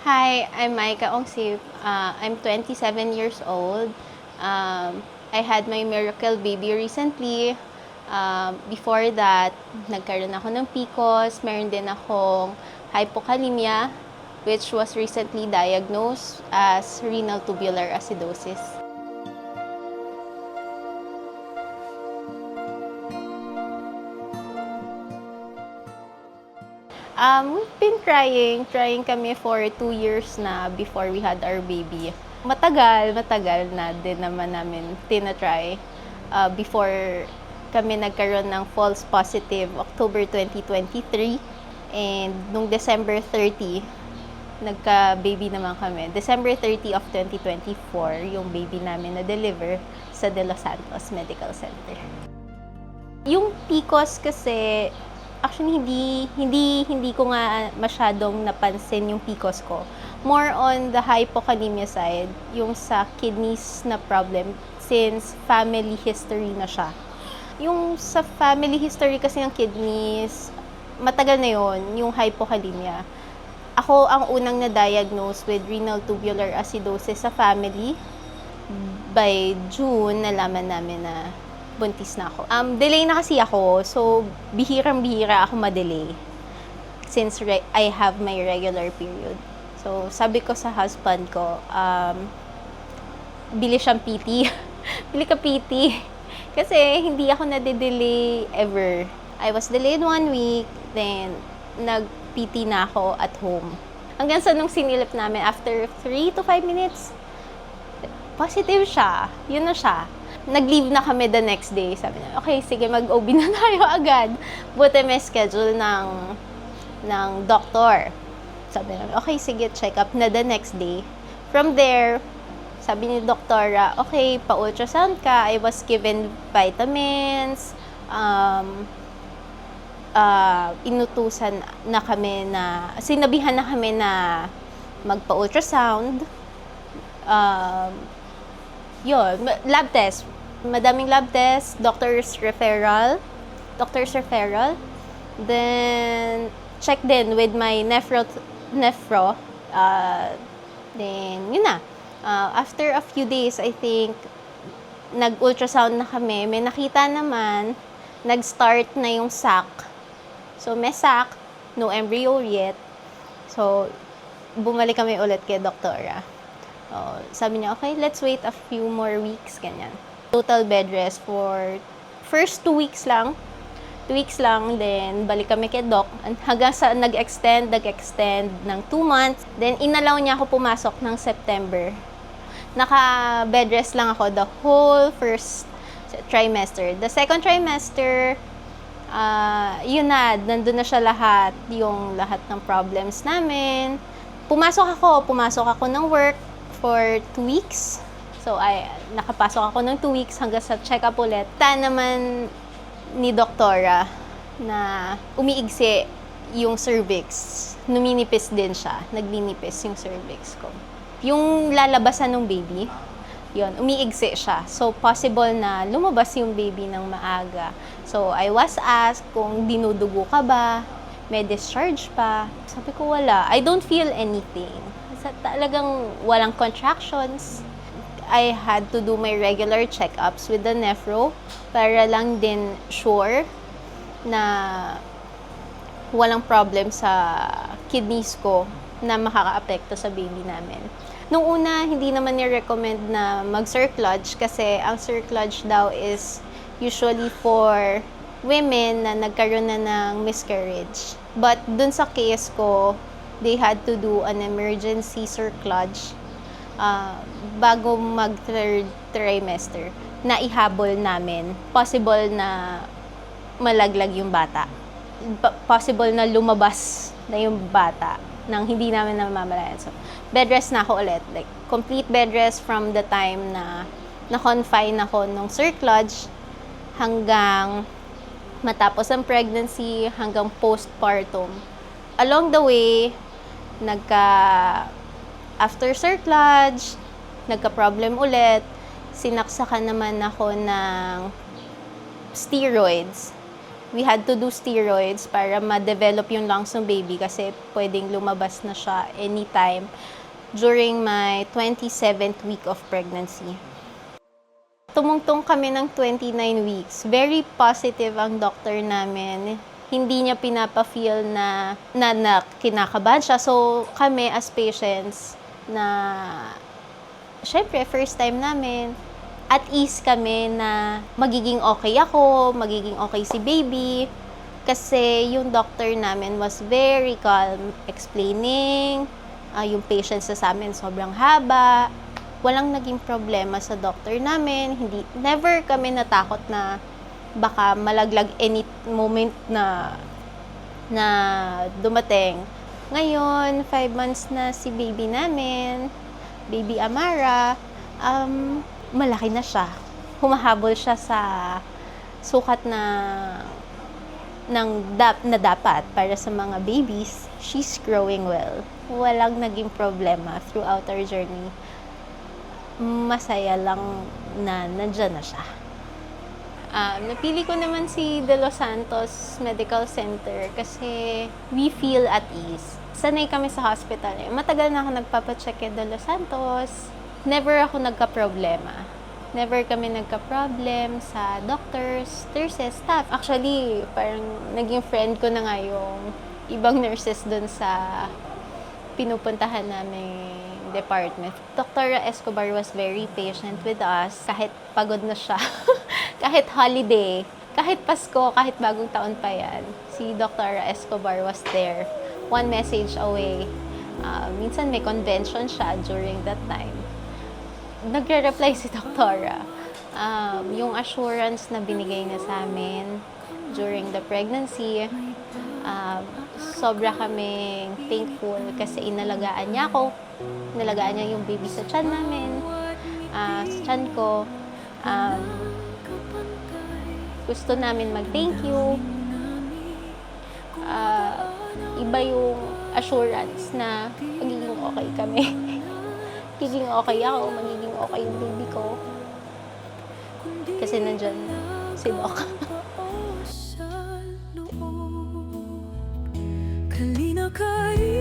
Hi, I'm Maika Ongsip. I'm 27 years old. I had my miracle baby recently. Before that, nagkaroon ako ng PCOS. Meron din akong hypokalemia, which was recently diagnosed as renal tubular acidosis. We've been trying kami for 2 years na before we had our baby. Matagal na din naman namin tinatry before kami nagkaroon ng false positive October 2023. And nung December 30, nagka-baby naman kami. December 30 of 2024, yung baby namin na-deliver sa De Los Santos Medical Center. Yung PCOS kasi, actually, hindi ko nga masyadong napansin yung PCOS ko. More on the hypokalemia side, yung sa kidneys na problem, since family history na siya. Yung sa family history kasi ng kidneys, matagal na yon yung hypokalemia. Ako ang unang na-diagnose with renal tubular acidosis sa family. By June, nalaman namin na buntis na ako. Delay na kasi ako, so bihirang-bihira ako ma-delay since I have my regular period. So sabi ko sa husband ko, bili siyang PT. Bili ka PT. Kasi hindi ako nade-delay ever. I was delayed 1 week, then nag-PT na ako at home. Hanggang sa nung sinilip namin, after 3 to 5 minutes, positive siya. Yun na siya. Nag-leave na kami the next day. Sabi niya, okay, sige, mag-OB na tayo agad. Buti may schedule ng doktor. Sabi niya, okay, sige, check up na the next day. From there, sabi ni doktora, okay, pa-ultrasound ka. I was given vitamins. Inutusan na kami na, sinabihan na kami na magpa-ultrasound. Yun, lab test. Madaming lab test, doctor's referral. Then, check din with my nephro. Then, yun na. After a few days, I think, nag-ultrasound na kami. May nakita naman, nag-start na yung sac. So, may sac, no embryo yet. So, bumalik kami ulit kay doktora. Sabi niya, okay, let's wait a few more weeks, ganyan. Total bed rest for first 2 weeks lang. 2 weeks lang, then balik kami kay doc. Hanggang sa nag-extend ng 2 months. Then inalaw niya ako pumasok ng September. Naka-bed rest lang ako the whole first trimester. The second trimester, yun na, nandun na siya lahat. Yung lahat ng problems namin. Pumasok ako ng work for 2 weeks. So, nakapasok ako ng 2 weeks hanggang sa check-up ulit. Naman ni doktora na umiigsi yung cervix. Numinipis din siya. Nagninipis yung cervix ko. Yung lalabasan ng baby, yun, umiigsi siya. So, possible na lumabas yung baby ng maaga. So, I was asked kung dinudugo ka ba, may discharge pa. Sabi ko, wala. I don't feel anything. Talagang walang contractions. I had to do my regular checkups with the nephro para lang din sure na walang problem sa kidneys ko na makaka-apekto sa baby namin. Nung una, hindi naman ni-recommend na mag-cerclage kasi ang cerclage daw is usually for women na nagkaroon na ng miscarriage. But dun sa case ko, they had to do an emergency cerclage bago mag-third trimester na ihabol namin. Possible na malaglag yung bata. Possible na lumabas na yung bata nang hindi namin namamalayan. So, bed rest na ako ulit. Like, complete bed rest from the time na na-confine ako nung cerclage hanggang matapos ang pregnancy, hanggang postpartum. Along the way, after cerclage, nagka-problem ulit, sinaksakan naman ako ng steroids. We had to do steroids para ma-develop yung lungs ng baby kasi pwedeng lumabas na siya anytime during my 27th week of pregnancy. Tumungtong kami ng 29 weeks. Very positive ang doctor namin. Hindi niya pinapa-feel na kinakabahan siya. So, kami as patients na, syempre, first time namin, at ease kami na magiging okay ako, magiging okay si baby. Kasi yung doctor namin was very calm, explaining, yung patients sa amin sobrang haba. Walang naging problema sa doctor namin. Never kami natakot na baka malaglag any moment na dumating. Ngayon, 5 months na si baby namin, baby Amara, malaki na siya. Humahabol siya sa sukat na dapat para sa mga babies. She's growing well. Walang naging problema throughout our journey. Masaya lang na nandyan na siya. Napili ko naman si De Los Santos Medical Center kasi we feel at ease. Sanay kami sa hospital. Matagal na ako nagpapacheck kay De Los Santos. Never ako nagka-problema. Never kami nagka-problem sa doctors, nurses, staff. Actually, parang naging friend ko na nga yung ibang nurses dun sa pinupuntahan naming department. Dr. Escobar was very patient with us. Kahit pagod na siya, kahit holiday, kahit Pasko, kahit bagong taon pa yan, si Dr. Escobar was there. One message away. Minsan may convention siya during that time. Nagre-reply si Doktora. Yung assurance na binigay niya sa amin during the pregnancy, sobra kaming thankful kasi inalagaan niya ako. Inalagaan niya yung baby sa tiyan namin, sa tiyan ko. Gusto namin mag-thank you. Iba yung assurance na magiging okay kami. Magiging okay ako, magiging okay yung baby ko. Kasi nandyan si Doc. Kalina kayo